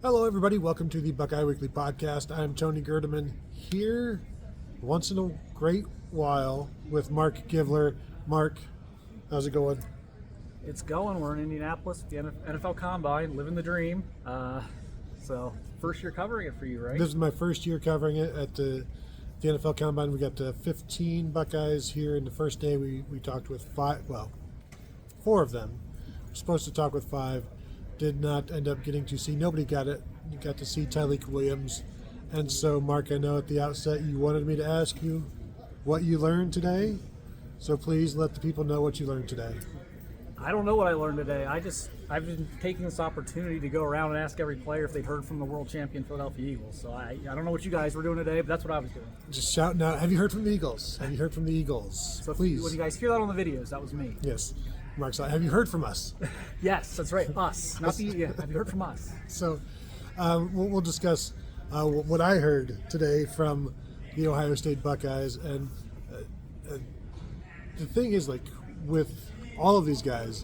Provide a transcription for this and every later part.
Hello, everybody. Welcome to the Buckeye Weekly Podcast. I'm Tony Gerdeman here once in a great while with Marc Givler. Marc, how's it going? It's going. We're in Indianapolis at the NFL Combine, living the dream. So first year covering it for you, right? This is my first year covering it at the NFL Combine. We got 15 Buckeyes here, and the first day we talked with four of them. We're supposed to talk with five. Did not end up getting to see. Nobody got it. You got to see Tyleik Williams. And so, Marc, I know at the outset you wanted me to ask you what you learned today. So please let the people know what you learned today. I don't know what I learned today. I've been taking this opportunity to go around and ask every player if they'd heard from the world champion Philadelphia Eagles. So I don't know what you guys were doing today, but that's what I was doing. Just shouting out, have you heard from the Eagles? Have you heard from the Eagles? So please. When you guys hear that on the videos, that was me. Yes. Marc's like, have you heard from us? Yes, that's right. Us. Not the, yeah, have you heard from us? So we'll discuss what I heard today from the Ohio State Buckeyes. And the thing is, like, with all of these guys,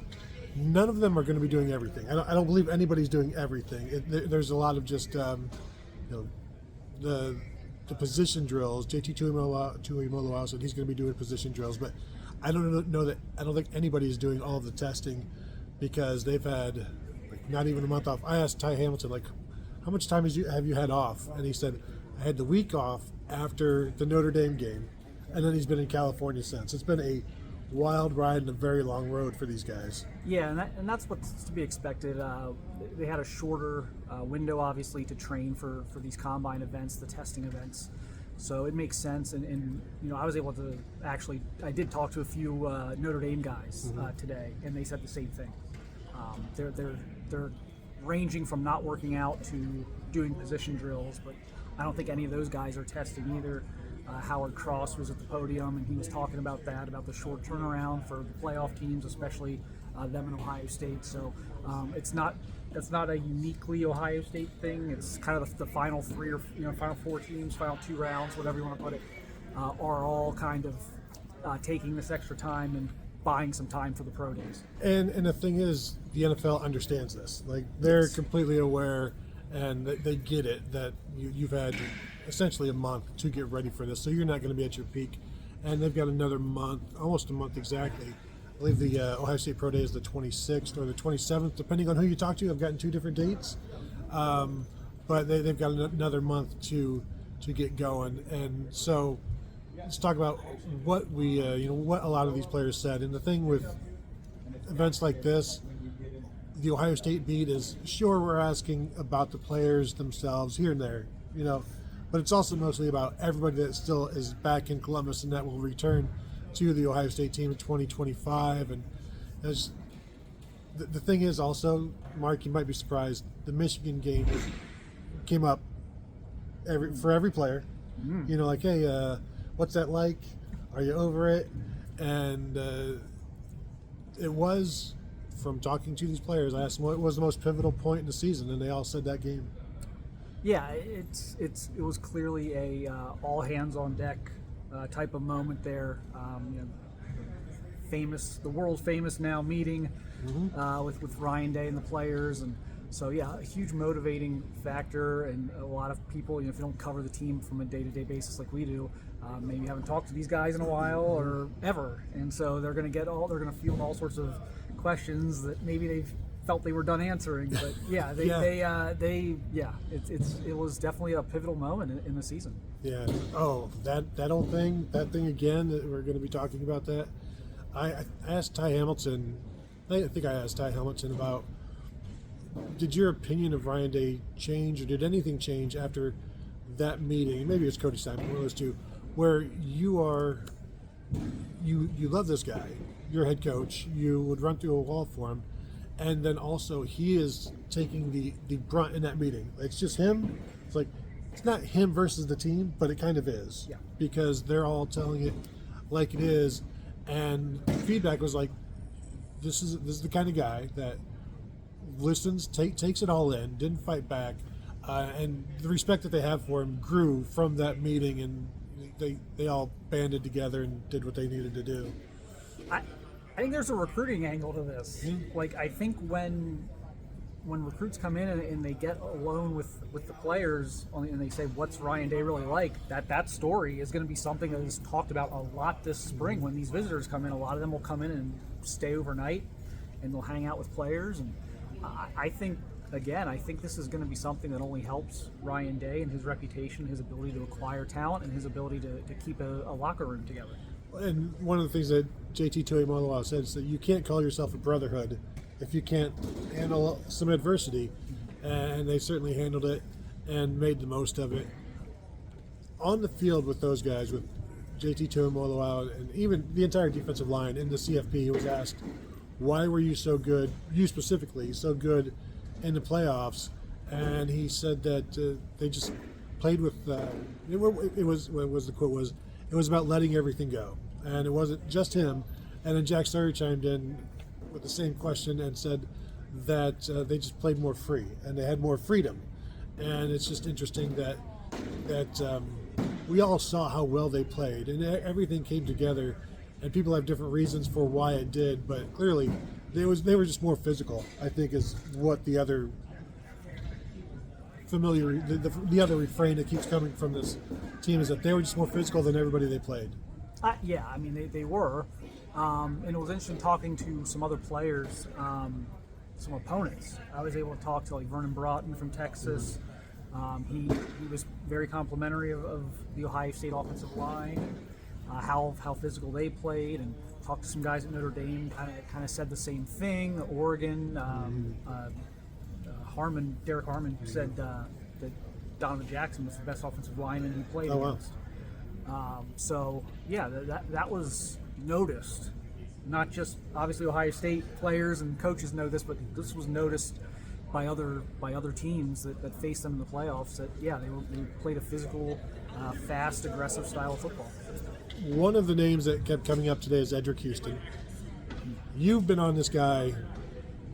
none of them are going to be doing everything. I don't believe anybody's doing everything. There's a lot of just, the position drills. JT Tuimoloau said he's going to be doing position drills, but I don't think anybody is doing all of the testing because they've had not even a month off. I asked Ty Hamilton, how much time have you had off? And he said, I had the week off after the Notre Dame game, and then he's been in California since. It's been a wild ride and a very long road for these guys. Yeah, and that's what's to be expected. They had a shorter window, obviously, to train for these combine events, the testing events. So it makes sense, and I was able to I did talk to a few Notre Dame guys today, and they said the same thing. They're ranging from not working out to doing position drills, but I don't think any of those guys are testing either. Howard Cross was at the podium, and he was talking about the short turnaround for the playoff teams, especially them in Ohio State. So that's not a uniquely Ohio State thing. It's kind of the final three or final four teams, final two rounds, whatever you want to put it, are all kind of taking this extra time and buying some time for the pro days. And the thing is, the NFL understands this. Like, they're completely aware, and they get it that you've had essentially a month to get ready for this, so you're not going to be at your peak. And they've got another month, almost a month exactly. I believe the Ohio State Pro Day is the 26th or the 27th, depending on who you talk to. I've gotten two different dates, but they've got another month to get going. And so let's talk about what what a lot of these players said. And the thing with events like this, the Ohio State beat is, sure, we're asking about the players themselves here and there, but it's also mostly about everybody that still is back in Columbus and that will return to the Ohio State team in 2025. And the thing is also, Marc, you might be surprised, the Michigan game came up for every player. Hey, what's that like? Are you over it? And it was, from talking to these players, I asked them what was the most pivotal point in the season, and they all said that game. Yeah, it was clearly a all hands on deck type of moment there. The world famous now meeting with Ryan Day and the players, and so a huge motivating factor. And a lot of people, if you don't cover the team from a day-to-day basis like we do, maybe haven't talked to these guys in a while or ever, and so they're going to field all sorts of questions that maybe they've felt they were done answering, but it was definitely a pivotal moment in the season. Yeah. Oh, that old thing, that thing again. We're going to be talking about that. I asked Ty Hamilton. I think I asked Ty Hamilton about, did your opinion of Ryan Day change, or did anything change after that meeting? Maybe it's Cody Simon, one of those two, where you love this guy, your head coach. You would run through a wall for him. And then also he is taking the brunt in that meeting. It's just him. It's like, it's not him versus the team, but it kind of is. Yeah. Because they're all telling it like it is. And feedback was like, this is the kind of guy that listens, takes it all in, didn't fight back. And the respect that they have for him grew from that meeting, and they all banded together and did what they needed to do. I think there's a recruiting angle to this. Mm-hmm. I think when when recruits come in and they get alone with the players and they say, what's Ryan Day really like, that story is going to be something that is talked about a lot this spring. When these visitors come in, a lot of them will come in and stay overnight and they'll hang out with players. And I think this is going to be something that only helps Ryan Day and his reputation, his ability to acquire talent, and his ability to keep a locker room together. And one of the things that JT Tuimoloau said is that you can't call yourself a brotherhood if you can't handle some adversity, and they certainly handled it and made the most of it. On the field with those guys, with JT Tuimoloau and even the entire defensive line in the CFP, he was asked, why were you so good, you specifically, so good in the playoffs? And he said that they just played with, it was about letting everything go. And it wasn't just him. And then Jack Sawyer chimed in with the same question and said that they just played more free and they had more freedom. And it's just interesting that we all saw how well they played, and everything came together. And people have different reasons for why it did, but clearly they were just more physical, I think, is what the other the other refrain that keeps coming from this team is that they were just more physical than everybody they played. Yeah, I mean, they were. And it was interesting talking to some other players, some opponents. I was able to talk to like Vernon Broughton from Texas. He was very complimentary of the Ohio State offensive line, how physical they played, and talked to some guys at Notre Dame. Kind of said the same thing. Oregon, Derek Harmon said that Donovan Jackson was the best offensive lineman he played against. So yeah, that was noticed. Not just obviously Ohio State players and coaches know this, but this was noticed by other teams that faced them in the playoffs. That they played a physical, fast, aggressive style of football. One of the names that kept coming up today is Edric Houston. You've been on this guy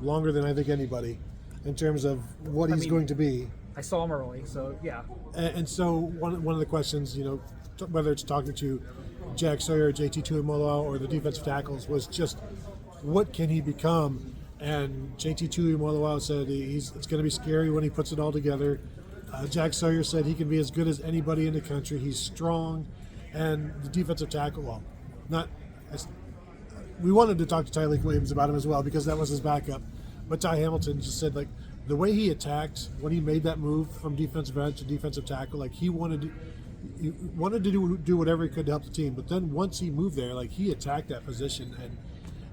longer than I think anybody in terms of what he's going to be. I saw him early, so yeah. And so one of the questions, whether it's talking to Jack Sawyer, JT Tuimoloau, or the defensive tackles, was just what can he become? And JT Tuimoloau said it's going to be scary when he puts it all together. Jack Sawyer said he can be as good as anybody in the country. He's strong. And the defensive tackle, we wanted to talk to Tyleik Williams about him as well because that was his backup. But Ty Hamilton just said, the way he attacked when he made that move from defensive end to defensive tackle, he wanted to do whatever he could to help the team. But then once he moved there, he attacked that position.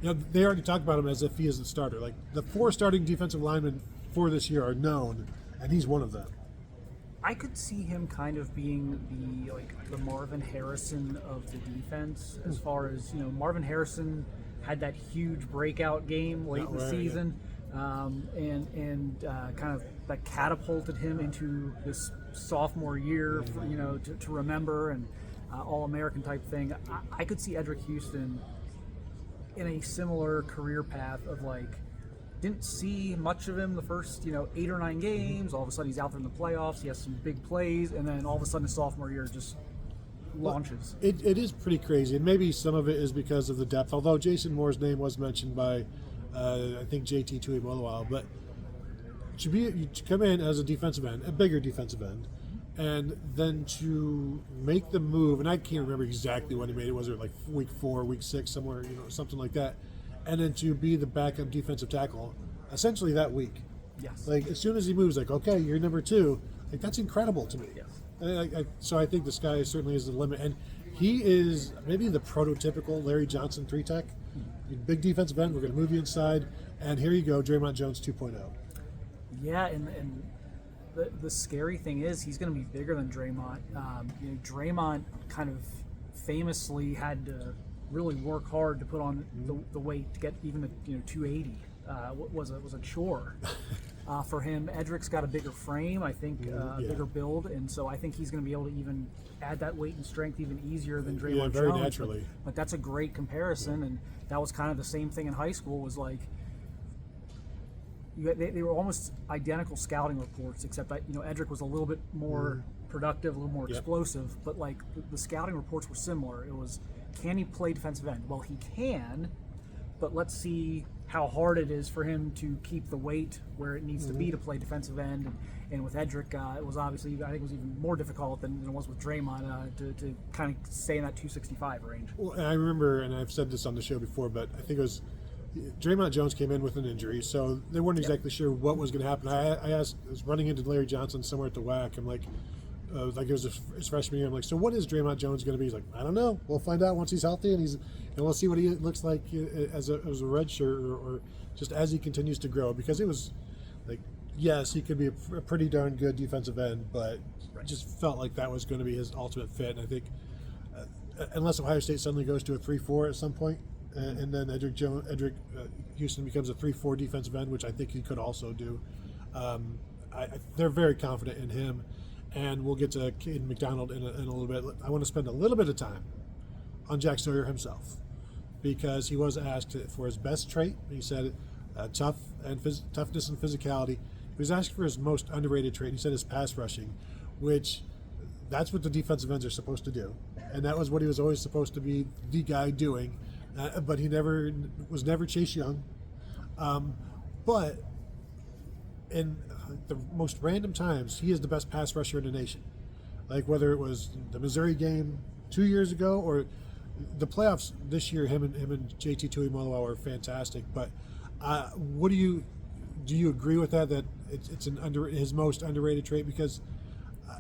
And they already talked about him as if he is the starter. The 4 starting defensive linemen for this year are known, and he's one of them. I could see him kind of being the Marvin Harrison of the defense, as far as Marvin Harrison had that huge breakout game late in the season, and kind of that catapulted him into this sophomore year, to remember, and All-American type thing. I could see Edric Houston in a similar career path of didn't see much of him the first 8 or 9 games. All of a sudden he's out there in the playoffs. He has some big plays, and then all of a sudden his sophomore year just launches. It is pretty crazy, and maybe some of it is because of the depth. Although Jason Moore's name was mentioned by I think JT Tuimoloau, but to come in as a defensive end, a bigger defensive end, and then to make the move, and I can't remember exactly when he made it. Was it week 4, week 6, somewhere, something like that? And then to be the backup defensive tackle, essentially that week. Yes. As soon as he moves, okay, you're number 2. That's incredible to me. Yes. So I think the sky certainly is the limit, and he is maybe the prototypical Larry Johnson 3-tech. Big defensive end. We're going to move you inside, and here you go, Draymond Jones 2.0. Yeah, and the scary thing is he's going to be bigger than Draymond. Draymond kind of famously had to really work hard to put on the weight to get even to 280. Was a chore for him. Edric's got a bigger frame, I think, bigger build, and so I think he's going to be able to even add that weight and strength even easier than Draymond Jones. Very naturally. But that's a great comparison, and that was kind of the same thing in high school. Was they were almost identical scouting reports, except that Edric was a little bit more productive, a little more explosive, but the scouting reports were similar. It was, can he play defensive end? Well, he can, but let's see how hard it is for him to keep the weight where it needs to be to play defensive end. And with Edric, it was obviously, I think it was even more difficult than it was with Draymond to kind of stay in that 265 range. Well, and I remember, and I've said this on the show before, but I think it was Draymond Jones came in with an injury, so they weren't exactly sure what was going to happen. I was running into Larry Johnson somewhere at the WAC. I'm like it was his freshman year. I'm like, so what is Draymond Jones going to be? He's like, I don't know. We'll find out once he's healthy, and we'll see what he looks like as a red shirt or just as he continues to grow. Because it was like, yes, he could be a pretty darn good defensive end, but just felt like that was going to be his ultimate fit. And I think unless Ohio State suddenly goes to a 3-4 at some point, and then Edric Houston becomes a 3-4 defensive end, which I think he could also do. They're very confident in him, and we'll get to Kayden McDonald in a little bit. I want to spend a little bit of time on Jack Sawyer himself, because he was asked for his best trait. He said toughness and physicality. He was asked for his most underrated trait. He said his pass rushing, which that's what the defensive ends are supposed to do, and that was what he was always supposed to be the guy doing. But he was never Chase Young. But in the most random times, he is the best pass rusher in the nation. Like whether it was the Missouri game 2 years ago or the playoffs this year, him and JT Tuimoloau are fantastic. But do you agree with that? That it's his most underrated trait? Because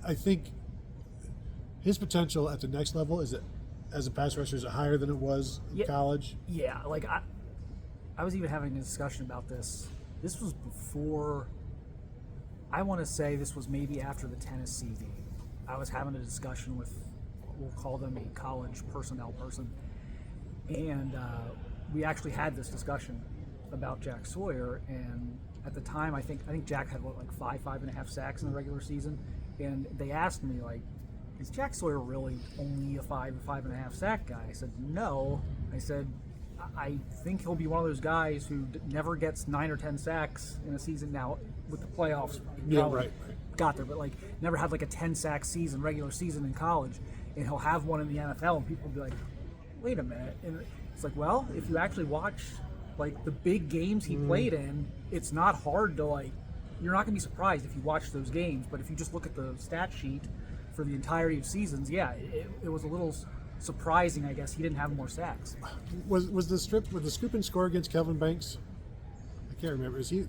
I think his potential at the next level is that, as a pass rusher, is it higher than it was in college? Yeah, like I was even having a discussion about this. This was before, I want to say this was maybe after the Tennessee game. I was having a discussion with, we'll call them a college personnel person, and we actually had this discussion about Jack Sawyer. And at the time, I think Jack had like 5.5 sacks in the regular season, and they asked me like, is Jack Sawyer really only a 5.5 sack guy? I said, no. I said, I think he'll be one of those guys who never gets 9 or 10 sacks in a season. Now, with the playoffs, got there, but like never had like a 10-sack season, regular season in college, and he'll have one in the NFL, and people will be like, wait a minute. And it's like, well, if you actually watch like the big games he played in, it's not hard to like, you're not going to be surprised if you watch those games, but if you just look at the stat sheet for the entirety of seasons, it was a little surprising, I guess, he didn't have more sacks. Was the scoop and score against Kelvin Banks? I can't remember. Is he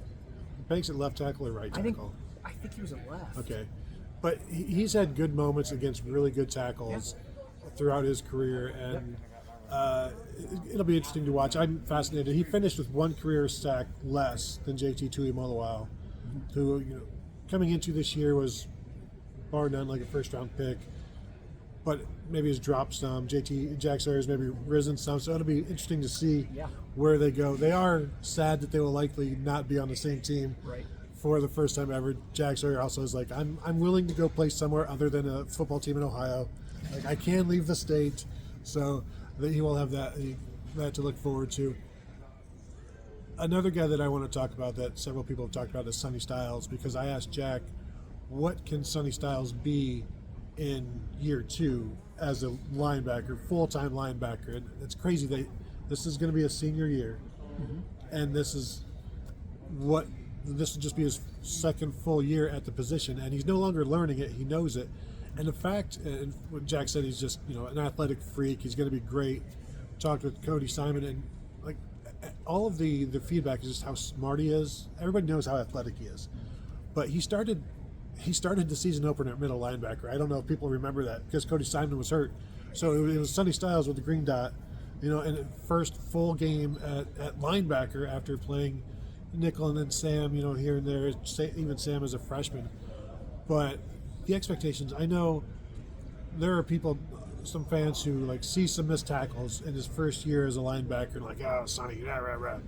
Banks at left tackle or right tackle? I think he was at left. Okay, but he's had good moments against really good tackles throughout his career, and it'll be interesting to watch. I'm fascinated. He finished with one career sack less than JT Tuimoloau, who coming into this year was bar none like a first-round pick, but maybe has dropped some. Jack Sawyer's maybe risen some, so it'll be interesting to see where they go. They are sad that they will likely not be on the same team for the first time ever. Jack Sawyer also is like, I'm willing to go play somewhere other than a football team in Ohio. Like, I can leave the state, so that he will have that to look forward to. Another guy that I want to talk about that several people have talked about is Sonny Styles, because I asked Jack, what can Sonny Styles be in year 2 as a linebacker, full-time linebacker? And it's crazy that this is going to be a senior year, and this will just be his second full year at the position, and he's no longer learning it. He knows it. And the fact, and what Jack said, he's just an athletic freak. He's going to be great. Talked with Cody Simon, and like all of the feedback is just how smart he is. Everybody knows how athletic he is, but he started the season opener at middle linebacker. I don't know if people remember that because Cody Simon was hurt. So it was Sonny Styles with the green dot, and first full game at linebacker after playing nickel and then Sam, here and there, even Sam as a freshman. But the expectations, I know there are people, some fans who like see some missed tackles in his first year as a linebacker and like, oh, Sonny, rah.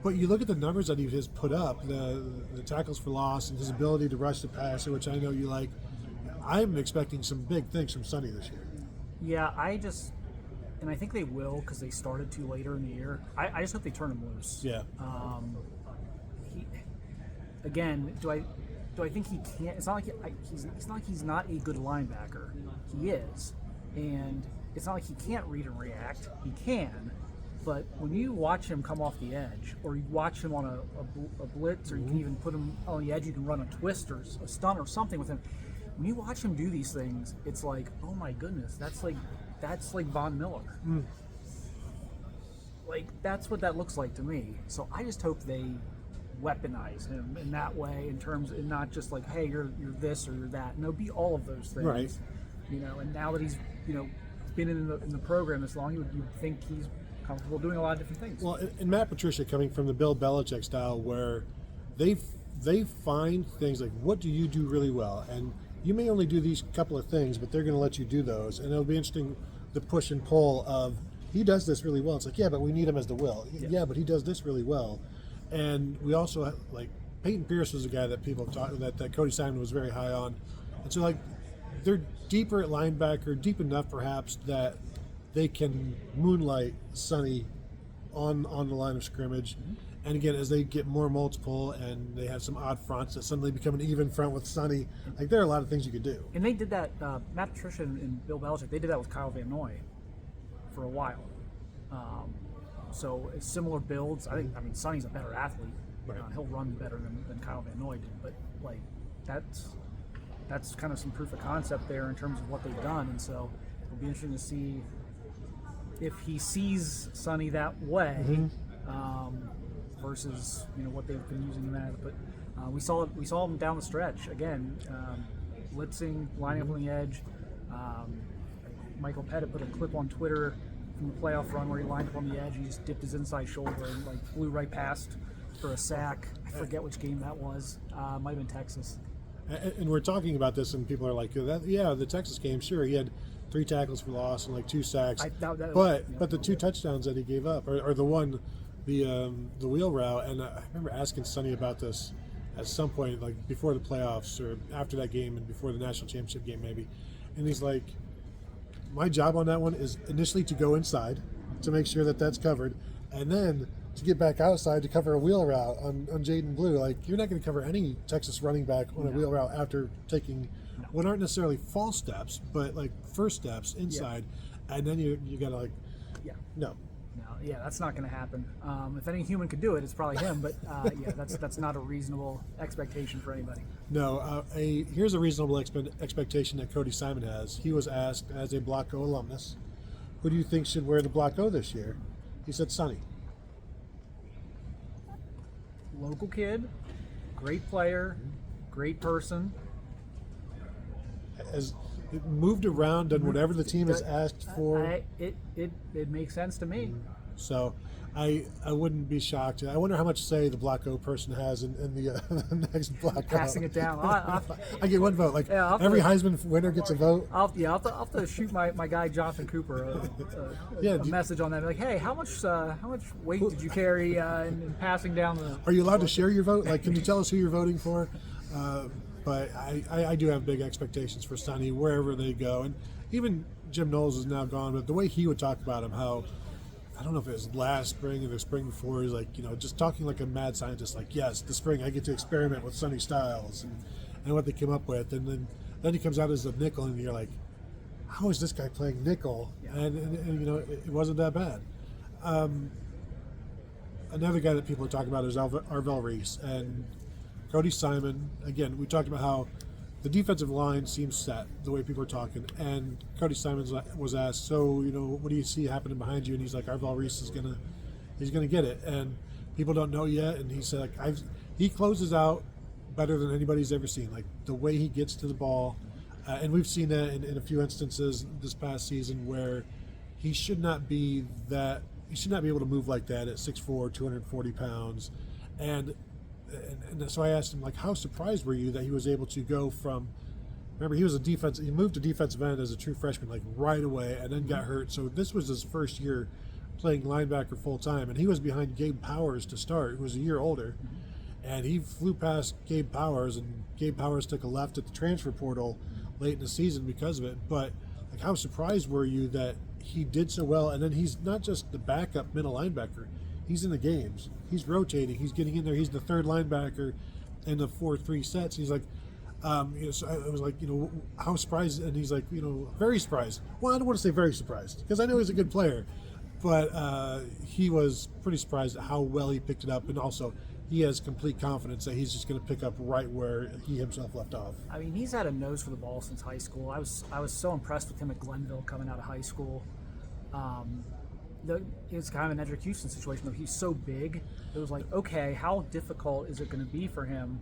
But you look at the numbers that he has put up, the tackles for loss and his ability to rush the passer, which I know you like. I'm expecting some big things from Sonny this year. Yeah, I think they will because they started too later in the year. I just hope they turn him loose. Yeah. Do I think he can't? It's not like he's not a good linebacker. He is, and it's not like he can't read and react. He can. But when you watch him come off the edge, or you watch him on a blitz, or you can even put him on the edge, you can run a twist or a stunt or something with him. When you watch him do these things, it's like, oh my goodness, that's like Von Miller. Like, that's what that looks like to me. So I just hope they weaponize him in that way, in terms of not just like, hey, you're this or you're that. No, be all of those things. Right. And now that he's been in the program this long, you would think he's comfortable doing a lot of different things. Well, and Matt Patricia coming from the Bill Belichick style, where they find things like, what do you do really well, and you may only do these couple of things, but they're going to let you do those, and it'll be interesting, the push and pull of, he does this really well. It's like, yeah, but we need him as the will. Yeah, but he does this really well. And we also have, like, Peyton Pierce was a guy that people talked that Cody Simon was very high on, and so like they're deeper at linebacker, deep enough perhaps that they can moonlight Sonny on the line of scrimmage. And again, as they get more multiple and they have some odd fronts that suddenly become an even front with Sonny, like there are a lot of things you could do. And they did that, Matt Patricia and Bill Belichick, they did that with Kyle Van Noy for a while. So similar builds. I mean, Sonny's a better athlete. Right. He'll run better than Kyle Van Noy did. But like that's kind of some proof of concept there in terms of what they've done. And so it'll be interesting to see if he sees Sonny that way. Versus what they've been using him as, but we saw him down the stretch again, blitzing, lining up on the edge. Michael Pettit put a clip on Twitter from the playoff run where he lined up on the edge. He just dipped his inside shoulder and like flew right past for a sack. I forget which game that was. Might have been Texas. And we're talking about this, and people are like, "Yeah, the Texas game. Sure, he had 3 tackles for loss and like 2 sacks, but the 2 touchdowns that he gave up, or the one." The wheel route, and I remember asking Sonny about this at some point, like before the playoffs or after that game and before the national championship game maybe, and he's like, my job on that one is initially to go inside to make sure that that's covered, and then to get back outside to cover a wheel route on Jaden Blue. Like, you're not going to cover any Texas running back on a wheel route after taking what aren't necessarily false steps, but like first steps inside, and then you got to like, no. Yeah, that's not going to happen. If any human could do it, it's probably him. But that's not a reasonable expectation for anybody. No, here's a reasonable expectation that Cody Simon has. He was asked as a Block O alumnus, who do you think should wear the Block O this year? He said Sonny. Local kid, great player, great person. Has moved around, done whatever the team has asked for. It makes sense to me. So I wouldn't be shocked. I wonder how much say the Block O person has in the next Block O. Passing it down. I get one vote. Like every Heisman winner gets a vote. I'll have to shoot my guy Jonathan Cooper a message on that. Like, hey, how much weight did you carry in passing down the? Are you allowed to share your vote? Like, can you tell us who you're voting for? But I do have big expectations for Sonny wherever they go. And even Jim Knowles is now gone, but the way he would talk about him, how, I don't know if it was last spring or the spring before, he's like, just talking like a mad scientist, like, yes, this spring I get to experiment with Sonny Styles and what they came up with. And then he comes out as a nickel, and you're like, how is this guy playing nickel? Yeah. And it wasn't that bad. Another guy that people are talking about is Arvell Reese. And Cody Simon, again, we talked about how the defensive line seems set, the way people are talking. And Cody Simon was asked, so, what do you see happening behind you? And he's like, Arvell Reese is gonna get it. And people don't know yet. And he said, like, he closes out better than anybody's ever seen. Like, the way he gets to the ball. And we've seen that in a few instances this past season where he should not be able to move like that at 6'4", 240 pounds. And so I asked him, like, how surprised were you that he was able to go from, remember, he moved to defensive end as a true freshman, like, right away, and then got hurt. So this was his first year playing linebacker full time, and he was behind Gabe Powers to start, who was a year older. And he flew past Gabe Powers, and Gabe Powers took a left at the transfer portal late in the season because of it. But, like, how surprised were you that he did so well? And then he's not just the backup middle linebacker. He's in the games. He's rotating. He's getting in there. He's the third linebacker in the 4-3 sets. He's like, so I was like, how surprised? And he's like, very surprised. Well, I don't want to say very surprised because I know he's a good player, But he was pretty surprised at how well he picked it up, and also he has complete confidence that he's just going to pick up right where he himself left off. I mean, he's had a nose for the ball since high school. I was so impressed with him at Glenville coming out of high school. It's kind of an Edric Houston situation, though. He's so big. It was like, okay, how difficult is it going to be for him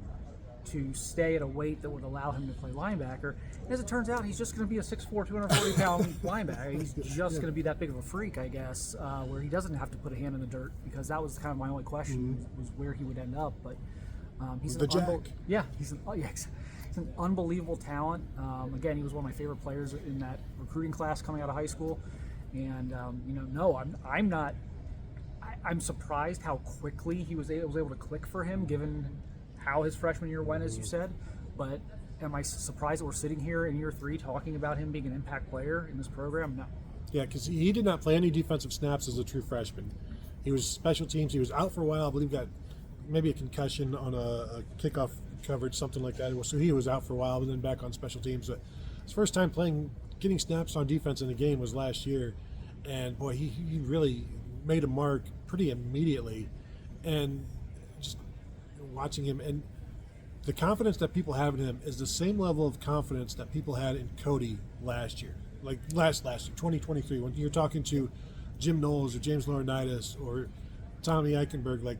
to stay at a weight that would allow him to play linebacker? And as it turns out, he's just going to be a 6'4", 240-pound linebacker. He's just going to be that big of a freak, I guess, where he doesn't have to put a hand in the dirt, because that was kind of my only question, was where he would end up. But he's the Jack. He's an unbelievable talent. Again, he was one of my favorite players in that recruiting class coming out of high school. And I'm surprised how quickly it was able to click for him, given how his freshman year went, as you said. But am I surprised that we're sitting here in year 3 talking about him being an impact player in this program? No. Yeah, because he did not play any defensive snaps as a true freshman. He was special teams. He was out for a while. I believe got maybe a concussion on a kickoff coverage, something like that. So he was out for a while, and then back on special teams. But his first time getting snaps on defense in a game was last year. And boy, he really made a mark pretty immediately. And just watching him, and the confidence that people have in him is the same level of confidence that people had in Cody last year, like last year, 2023, when you're talking to Jim Knowles or James Laurinaitis or Tommy Eichenberg, like,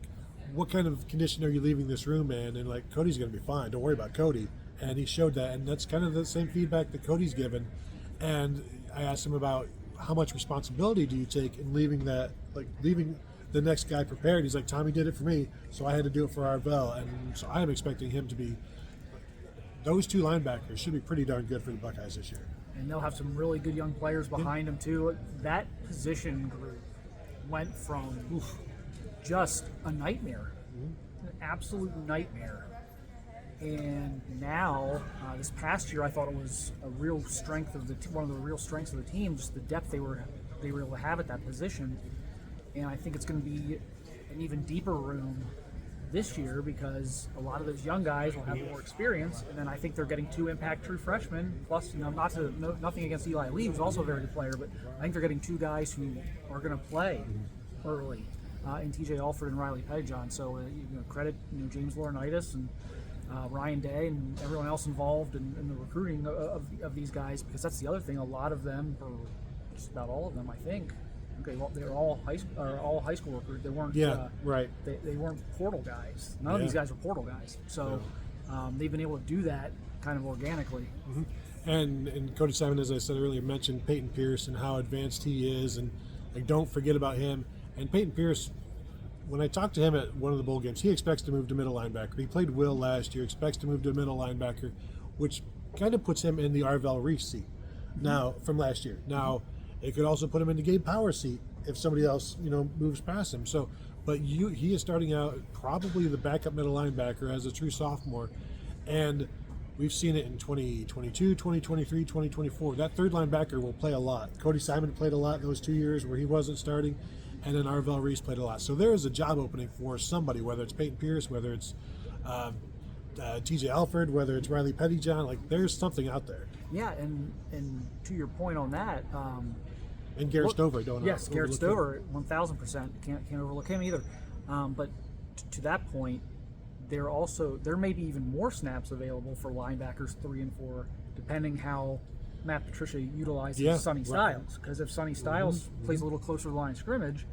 what kind of condition are you leaving this room in? And like, Cody's going to be fine. Don't worry about Cody. And he showed that, and that's kind of the same feedback that Cody's given. And I asked him about how much responsibility do you take in leaving the next guy prepared. He's like, Tommy did it for me, so I had to do it for Arvell. And so I am expecting him to be, those two linebackers should be pretty darn good for the Buckeyes this year. And they'll have some really good young players behind them too. That position group went from just a nightmare, an absolute nightmare. And now, this past year, I thought it was a real strength of one of the real strengths of the team, just the depth they were able to have at that position. And I think it's going to be an even deeper room this year, because a lot of those young guys will have more experience, and then I think they're getting 2 impact true freshmen. Plus, nothing against Eli Lee, who's also a very good player, but I think they're getting 2 guys who are going to play early, in TJ Alford and Riley Pettyjohn. So credit James Laurinaitis and Ryan Day and everyone else involved in the recruiting of these guys, because that's the other thing. A lot of them, or just about all of them, I think. Okay, well, they're all high school recruits. They weren't. Right. They weren't portal guys. None of these guys were portal guys. So they've been able to do that kind of organically. Mm-hmm. And Cody Simon, as I said earlier, mentioned Peyton Pierce and how advanced he is, and like, don't forget about him. And Peyton Pierce, when I talked to him at one of the bowl games, he expects to move to middle linebacker. He played Will last year, expects to move to middle linebacker, which kind of puts him in the Arvell Reese seat now from last year. Now, it could also put him in the Gabe Power seat if somebody else, moves past him. So, but he is starting out probably the backup middle linebacker as a true sophomore, and we've seen it in 2022, 2023, 2024. That third linebacker will play a lot. Cody Simon played a lot those 2 years where he wasn't starting, and then Arvell Reese played a lot. So there is a job opening for somebody, whether it's Peyton Pierce, whether it's TJ Alford, whether it's Riley Pettyjohn. Like, there's something out there. Yeah, and to your point on that. And Garrett Stover, Yes, Garrett Stover, 1,000%. Can't overlook him either. But to that point, there may be even more snaps available for linebackers 3 and 4, depending how Matt Patricia utilizes Sonny Styles. Because if Sonny Styles plays a little closer to the line of scrimmage,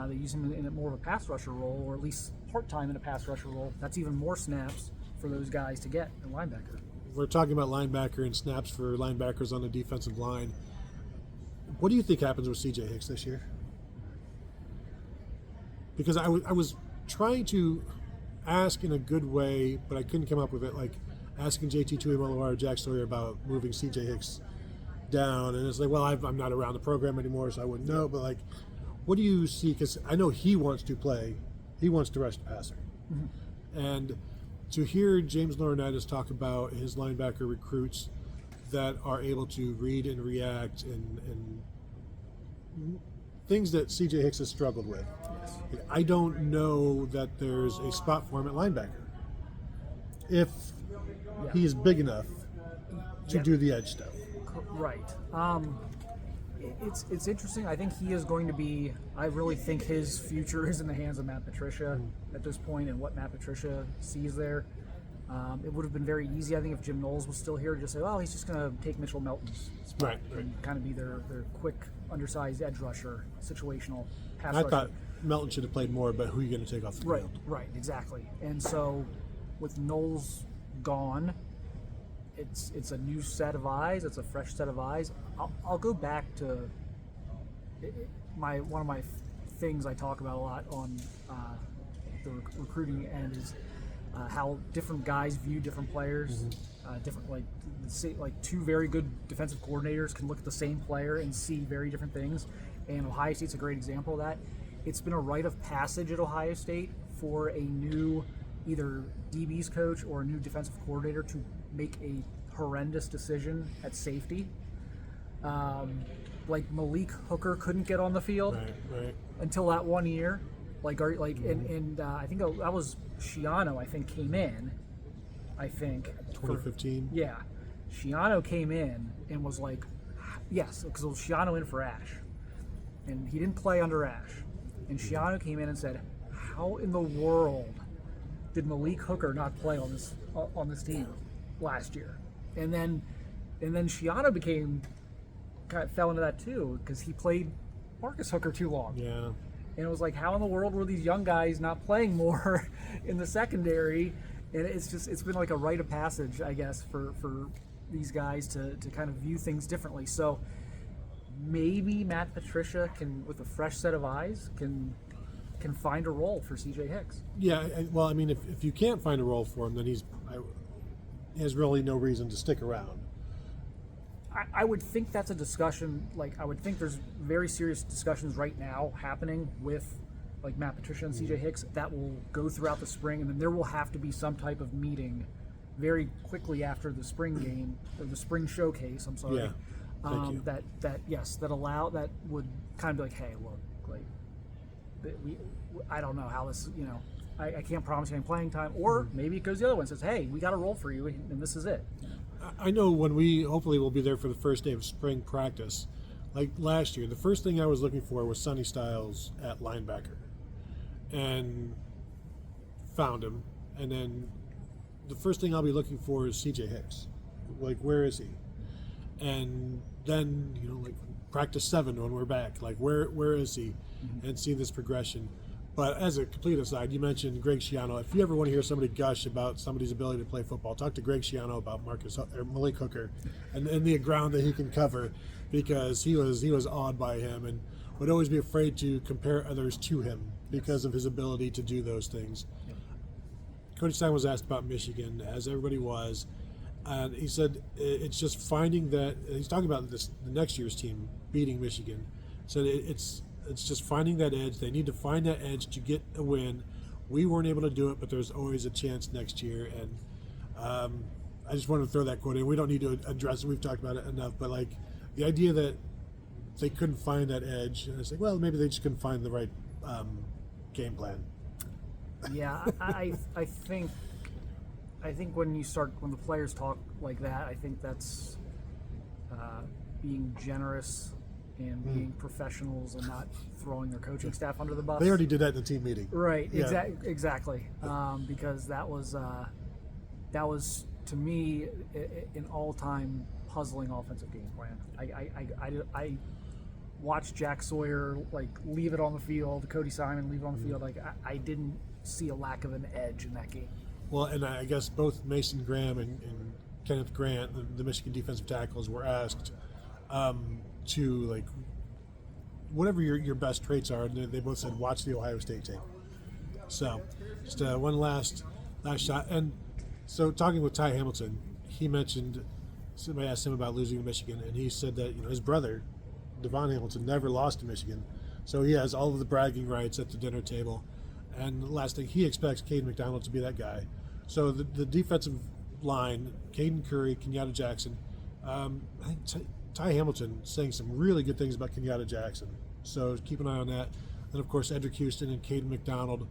they use him in more of a pass rusher role, or at least part-time in a pass rusher role. That's even more snaps for those guys to get in linebacker. We're talking about linebacker and snaps for linebackers on the defensive line. What do you think happens with CJ Hicks this year? Because I was trying to ask in a good way, but I couldn't come up with it, like asking JT Tuimoloau or Jack Sawyer about moving CJ Hicks down. And it's like, well, I'm not around the program anymore, so I wouldn't know. But, like, what do you see? Because I know he wants to play. He wants to rush the passer. Mm-hmm. And to hear James Laurinaitis talk about his linebacker recruits that are able to read and react and things that CJ Hicks has struggled with. Yes. I don't know that there's a spot for him at linebacker if he is big enough to do the edge stuff. Right. It's interesting. I think he is going to be. I really think his future is in the hands of Matt Patricia at this point, and what Matt Patricia sees there. It would have been very easy, I think, if Jim Knowles was still here, to just say, "Well, he's just going to take Mitchell Melton's spot and kind of be their quick, undersized edge rusher, situational pass rusher." I thought Melton should have played more, but who are you going to take off the field? Right, exactly. And so, with Knowles gone, it's a new set of eyes. It's a fresh set of eyes. I'll go back to one of my things I talk about a lot on the recruiting end is how different guys view different players. Different, like two very good defensive coordinators can look at the same player and see very different things. And Ohio State's a great example of that. It's been a rite of passage at Ohio State for a new either DB's coach or a new defensive coordinator to make a horrendous decision at safety. Like Malik Hooker couldn't get on the field until that 1 year. I think that was Schiano. I think came in. 2015. Schiano came in and was like, yes, because it was Schiano in for Ash, and he didn't play under Ash. And Schiano came in and said, "How in the world did Malik Hooker not play on this team last year?" And then Schiano fell into that too, because he played Marcus Hooker too long. Yeah. And it was like, how in the world were these young guys not playing more in the secondary? And it's been like a rite of passage, I guess, for these guys to kind of view things differently. So maybe Matt Patricia can, with a fresh set of eyes, can find a role for CJ Hicks. Yeah, well, I mean, if you can't find a role for him, then he has really no reason to stick around. I would think that's a discussion. I would think there's very serious discussions right now happening with Matt Patricia and CJ Hicks that will go throughout the spring, and then there will have to be some type of meeting very quickly after the spring game or the spring showcase. I'm sorry. Yeah. Thank you. That would kind of be like, hey, look, I don't know how this, I can't promise you any playing time, or maybe it goes the other way and says, hey, we got a role for you, and this is it. I know when we hopefully will be there for the first day of spring practice, like last year, the first thing I was looking for was Sonny Styles at linebacker, and found him. And then the first thing I'll be looking for is CJ Hicks. Where is he? And then, practice 7 when we're back, where is he? And see this progression. But as a complete aside, you mentioned Greg Schiano. If you ever want to hear somebody gush about somebody's ability to play football, talk to Greg Schiano about Malik Hooker and the ground that he can cover, because he was awed by him and would always be afraid to compare others to him because of his ability to do those things. Yep. Cody Simon was asked about Michigan, as everybody was, and he said it's just finding that. He's talking about the next year's team beating Michigan. So it's just finding that edge. They need to find that edge to get a win. We weren't able to do it, but there's always a chance next year. And I just wanted to throw that quote in. We don't need to address it. We've talked about it enough. But the idea that they couldn't find that edge, and it's well, maybe they just couldn't find the right game plan. Yeah, I think when the players talk like that, I think that's being generous and being professionals and not throwing their coaching staff under the bus. They already did that in the team meeting. Right, Yeah. Exactly. Because that was to me an all-time puzzling offensive game plan. I watched Jack Sawyer leave it on the field, Cody Simon leave it on the field. I didn't see a lack of an edge in that game. Well, and I guess both Mason Graham and Kenneth Grant, the Michigan defensive tackles, were asked to whatever your best traits are. They both said watch the Ohio State tape. So just one last shot. And so talking with Ty Hamilton, he mentioned, somebody asked him about losing to Michigan, and he said that his brother Devon Hamilton never lost to Michigan, so he has all of the bragging rights at the dinner table. And the last thing, he expects Kayden McDonald to be that guy. So the defensive line, Caden Curry, Kenyatta Jackson, I think Ty Hamilton saying some really good things about Kenyatta Jackson. So keep an eye on that. And of course, Edric Houston and Kayden McDonald.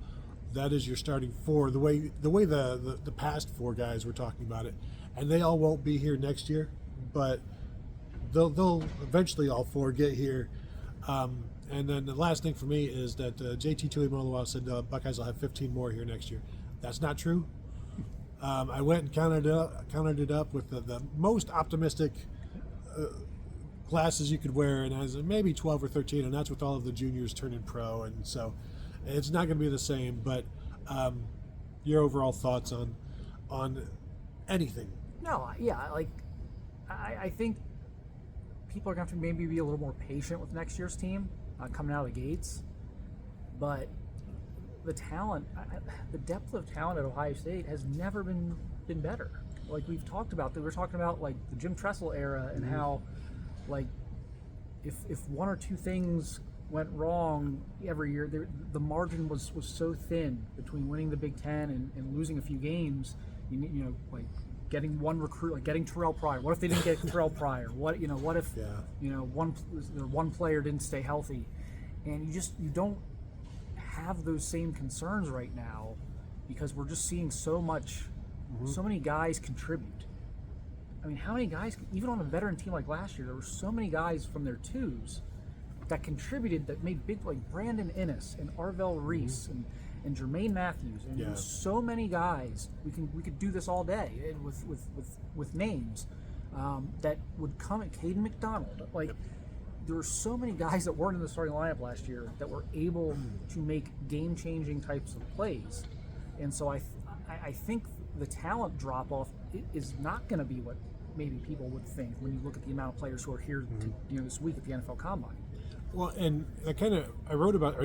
That is your starting 4. The way the past 4 guys were talking about it, and they all won't be here next year, but they'll eventually all four get here. And then the last thing for me is that JT Tuimoloau said Buckeyes will have 15 more here next year. That's not true. I went and counted it up with the most optimistic glasses you could wear, and I was maybe 12 or 13, and that's with all of the juniors turning pro, and so it's not going to be the same. But your overall thoughts on anything? No, yeah, like I think people are going to have to maybe be a little more patient with next year's team coming out of the gates, but the talent, the depth of talent at Ohio State has never been better. Like we've talked about, we're talking about like the Jim Tressel era and how, like, if one or two things went wrong every year, the margin was so thin between winning the Big Ten and losing a few games. You know, like getting one recruit, like getting Terrell Pryor. What if they didn't get Terrell Pryor? What if one player didn't stay healthy, and you don't have those same concerns right now because we're just seeing so many guys contribute. I mean, how many guys, even on a veteran team like last year, there were so many guys from their twos that contributed, that made big, like Brandon Innes and Arvell Reese and Jermaine Matthews, and there's so many guys. We could do this all day with names that would come at Kayden McDonald. Like there were so many guys that weren't in the starting lineup last year that were able to make game-changing types of plays, and so I think the talent drop-off is not going to be what maybe people would think when you look at the amount of players who are here this week at the NFL Combine. I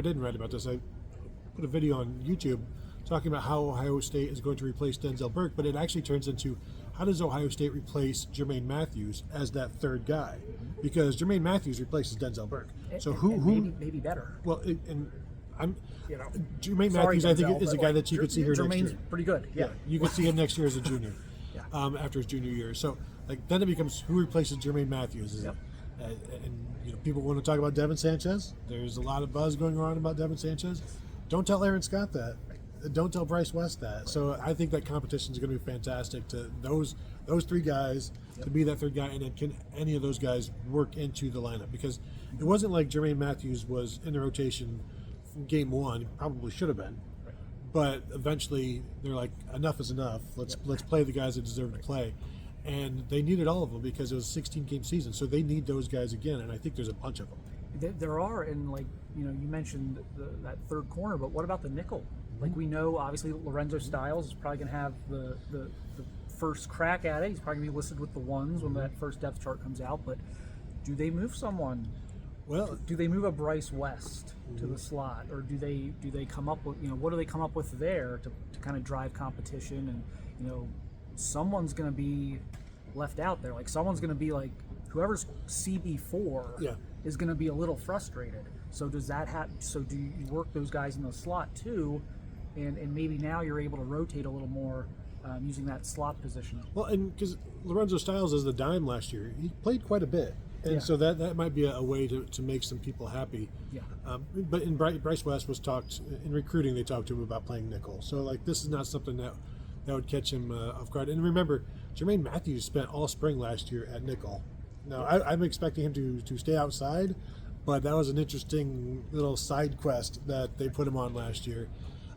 didn't write about this. I put a video on YouTube talking about how Ohio State is going to replace Denzel Burke, but it actually turns into how does Ohio State replace Jermaine Matthews as that third guy? Because Jermaine Matthews replaces Denzel Burke. So who maybe better? Well, Jermaine Matthews, I think, is a guy that you could see here next year. Jermaine's pretty good. Yeah, you could see him next year as a junior. After his junior year. So then it becomes who replaces Jermaine Matthews. And people want to talk about Devin Sanchez. There's a lot of buzz going on about Devin Sanchez. Don't tell Aaron Scott that. Don't tell Bryce West that. So I think that competition is going to be fantastic to those three guys to be that third guy, and then can any of those guys work into the lineup? Because it wasn't like Jermaine Matthews was in the rotation from game one. He probably should have been. But eventually they're like, enough is enough. Let's play the guys that deserve to play. And they needed all of them because it was a 16-game season. So they need those guys again, and I think there's a bunch of them. There are, and you mentioned that third corner, but what about the nickel? Like we know, obviously, Lorenzo Styles is probably going to have the first crack at it. He's probably going to be listed with the ones when that first depth chart comes out. But do they move someone? Well, do they move a Bryce West to the slot, or do they come up with what do they come up with there to kind of drive competition? And someone's going to be left out there. Like someone's going to be like whoever's CB4 is going to be a little frustrated. So does that happen? So do you work those guys in the slot too, and maybe now you're able to rotate a little more using that slot position? Well, and because Lorenzo Styles is the dime last year, he played quite a bit. And so that might be a way to make some people happy. Yeah. But in Bryce West was talked in recruiting. They talked to him about playing nickel. So this is not something that would catch him off guard. And remember, Jermaine Matthews spent all spring last year at nickel. Now I'm expecting him to stay outside, but that was an interesting little side quest that they put him on last year.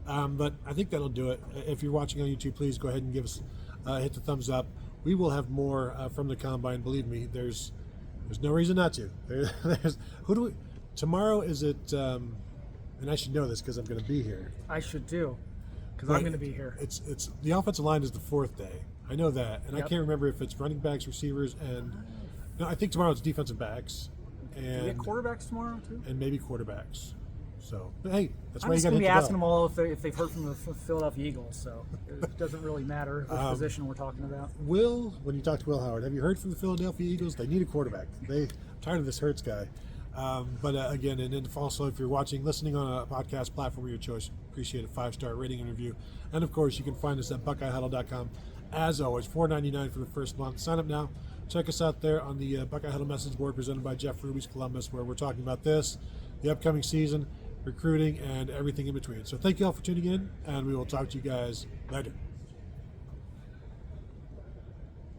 But I think that'll do it. If you're watching on YouTube, please go ahead and give us hit the thumbs up. We will have more from the Combine. Believe me, there's no reason not to. Tomorrow is it? And I should know this because I'm going to be here. I should too, because I'm going to be here. It's the offensive line is the fourth day. I know that, and I can't remember if it's running backs, receivers, and no, I think tomorrow it's defensive backs. And do we get quarterbacks tomorrow too? And maybe quarterbacks. So, but hey, that's why I'm you got to to be asking them all if they've heard from the Philadelphia Eagles. So it doesn't really matter which position we're talking about. Will, when you talk to Will Howard, have you heard from the Philadelphia Eagles? They need a quarterback. I'm tired of this Hurts guy. But again, and then also if you're listening on a podcast platform of your choice, appreciate a 5-star rating and review. And of course, you can find us at BuckeyeHuddle.com. As always, $4.99 for the first month. Sign up now. Check us out there on the Buckeye Huddle message board presented by Jeff Ruby's Columbus, where we're talking about this, the upcoming season, recruiting, and everything in between. So thank you all for tuning in, and we will talk to you guys later.